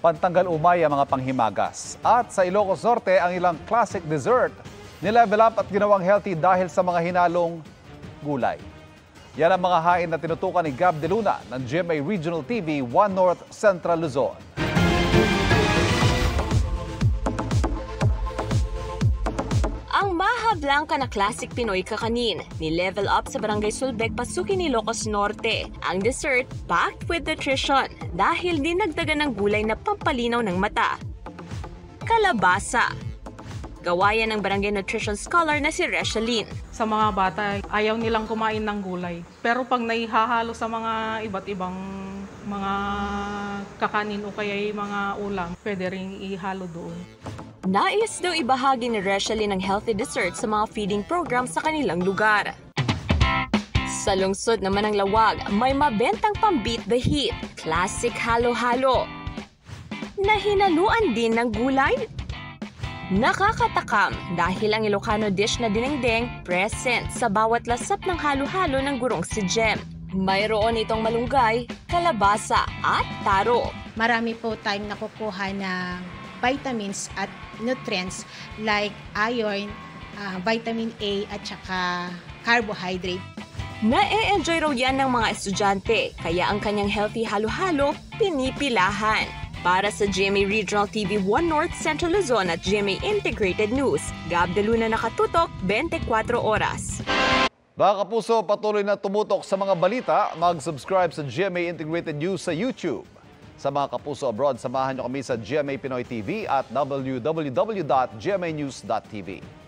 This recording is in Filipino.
pantanggal umay ang mga panghimagas. At sa Ilocos Norte, ang ilang classic dessert nilevel up at ginawang healthy dahil sa mga hinalong gulay. Yan ang mga hain na tinutukan ni Gab De Luna ng GMA Regional TV 1 North Central Luzon. Ang Maha Blanca na classic Pinoy kakanin ni-level up sa Barangay Sulbec, Pasukin, Ilocos Norte. Ang dessert packed with nutrition dahil dinagdagan ng gulay na pampalinaw ng mata. Kalabasa. Gawayan ng Barangay Nutrition Scholar na si Reshalyn. Sa mga bata, ayaw nilang kumain ng gulay. Pero pag naihahalo sa mga iba't ibang mga kakanin o kaya mga ulam, pwede rin ihalo doon. Nais daw ibahagi ni Reshalyn ang healthy dessert sa mga feeding program sa kanilang lugar. Sa lungsod naman ng Lawag, may mabentang pang-beat the heat, classic halo-halo. Nahinaluan din ng gulay? Nakakatakam dahil ang Ilocano dish na dinengdeng present sa bawat lasap ng halo-halo ng gurong si Jem. Mayroon itong malunggay, kalabasa at taro. Marami po tayong nakukuha ng vitamins at nutrients like iron, vitamin A at saka carbohydrate. Na-e-enjoy raw yan ng mga estudyante, kaya ang kanyang healthy halo-halo pinipilahan. Para sa GMA Regional TV 1 North Central Luzon at GMA Integrated News, Gab De Luna, nakatutok 24 oras. Mga kapuso, patuloy na tumutok sa mga balita, mag-subscribe sa GMA Integrated News sa YouTube. Sa mga kapuso abroad, samahan niyo kami sa GMA Pinoy TV at www.gmanews.tv.